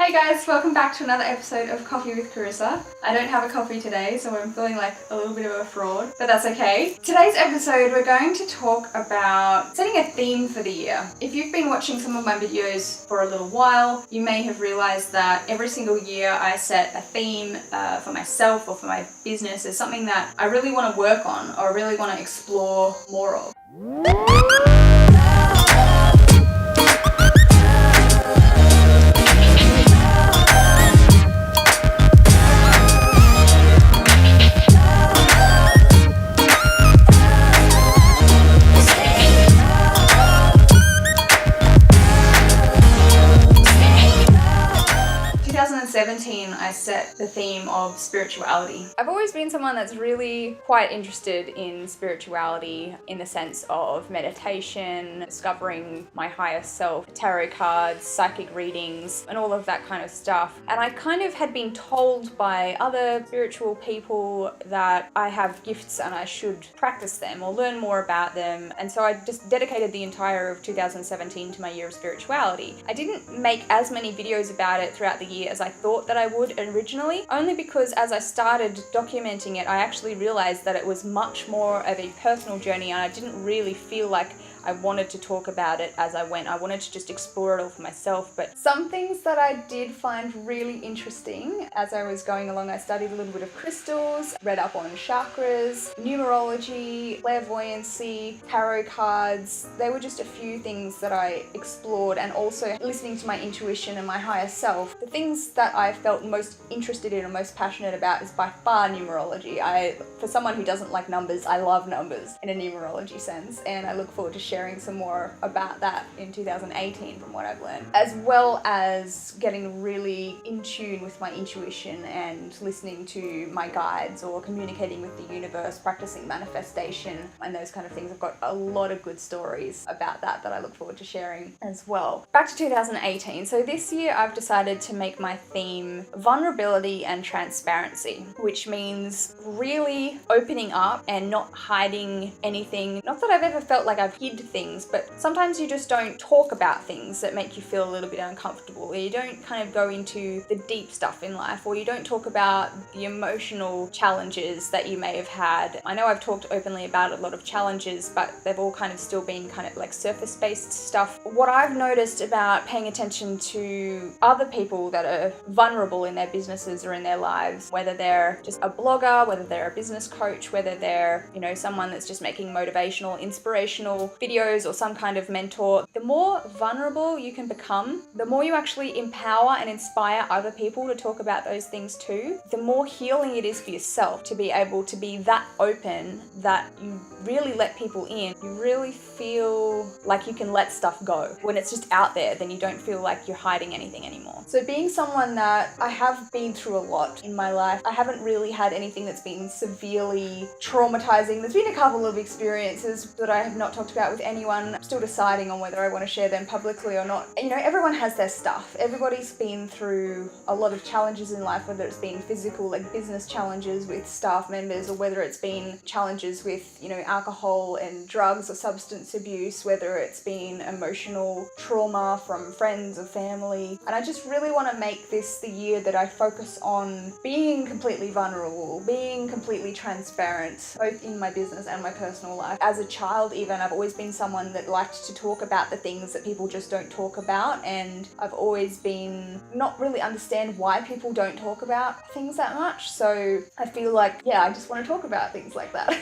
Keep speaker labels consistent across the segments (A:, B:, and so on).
A: Hey guys, welcome back to another episode of Coffee with Carissa. I don't have a coffee today, so I'm feeling like a little bit of a fraud, but that's okay. Today's episode, we're going to talk about setting a theme for the year. If you've been watching some of my videos for a little while, you may have realized that every single year I set a theme for myself or for my business as something that I really want to work on or really want to explore more of. 2017, I set the theme of spirituality. I've always been someone that's really quite interested in spirituality in the sense of meditation, discovering my higher self, tarot cards, psychic readings, and all of that kind of stuff. And I kind of had been told by other spiritual people that I have gifts and I should practice them or learn more about them. And so I just dedicated the entire of 2017 to my year of spirituality. I didn't make as many videos about it throughout the year as I thought that I would originally, only because as I started documenting it, I actually realized that it was much more of a personal journey and I didn't really feel like I wanted to talk about it as I went. I wanted to just explore it all for myself. But some things that I did find really interesting as I was going along, I studied a little bit of crystals, read up on chakras, numerology, clairvoyancy, tarot cards. They were just a few things that I explored, and also listening to my intuition and my higher self. The things that I felt most interested in and most passionate about is by far numerology. For someone who doesn't like numbers, I love numbers in a numerology sense, and I look forward to sharing some more about that in 2018 from what I've learned, as well as getting really in tune with my intuition and listening to my guides or communicating with the universe, practicing manifestation and those kind of things. I've got a lot of good stories about that I look forward to sharing as well. Back to 2018. So this year I've decided to make my theme vulnerability and transparency, which means really opening up and not hiding anything. Not that I've ever felt like I've hid things, but sometimes you just don't talk about things that make you feel a little bit uncomfortable, or you don't kind of go into the deep stuff in life, or you don't talk about the emotional challenges that you may have had. I know I've talked openly about a lot of challenges, but they've all kind of still been kind of like surface-based stuff. What I've noticed about paying attention to other people that are vulnerable in their businesses or in their lives, whether they're just a blogger, whether they're a business coach, whether they're, someone that's just making motivational, inspirational videos or some kind of mentor, the more vulnerable you can become, the more you actually empower and inspire other people to talk about those things too, the more healing it is for yourself to be able to be that open that you really let people in. You really feel like you can let stuff go. When it's just out there, then you don't feel like you're hiding anything anymore. So being someone that I have been through a lot in my life, I haven't really had anything that's been severely traumatizing. There's been a couple of experiences that I have not talked about with anyone. I'm still deciding on whether I want to share them publicly or not. Everyone has their stuff. Everybody's been through a lot of challenges in life, whether it's been physical, like business challenges with staff members, or whether it's been challenges with, alcohol and drugs or substance abuse, whether it's been emotional trauma from friends or family. And I just really want to make this the year that I focus on being completely vulnerable, being completely transparent, both in my business and my personal life. As a child even, I've always been someone that liked to talk about the things that people just don't talk about, and I've always been not really understand why people don't talk about things that much. So I feel like, I just want to talk about things like that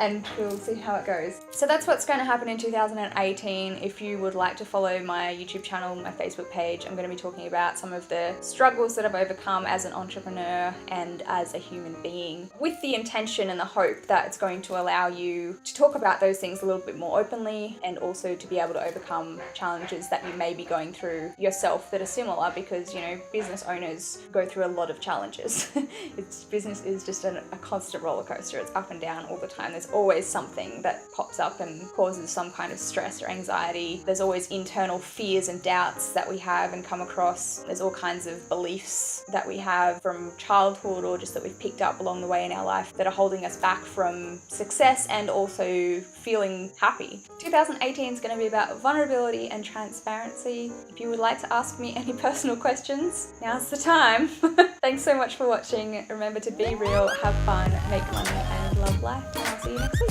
A: and we'll see how it goes. So that's what's going to happen in 2018. If you would like to follow my YouTube channel, my Facebook page, I'm going to be talking about some of the struggles that I've overcome as an entrepreneur and as a human being, with the intention and the hope that it's going to allow you to talk about those things a little bit more openly, and also to be able to overcome challenges that you may be going through yourself that are similar, because business owners go through a lot of challenges. Business is just a constant roller coaster. It's up and down all the time. There's always always something that pops up and causes some kind of stress or anxiety. There's always internal fears and doubts that we have and come across. There's all kinds of beliefs that we have from childhood or just that we've picked up along the way in our life that are holding us back from success and also feeling happy. 2018 is going to be about vulnerability and transparency. If you would like to ask me any personal questions, now's the time. Thanks so much for watching. Remember to be real, have fun, make money, and love life. And I'll see you next week.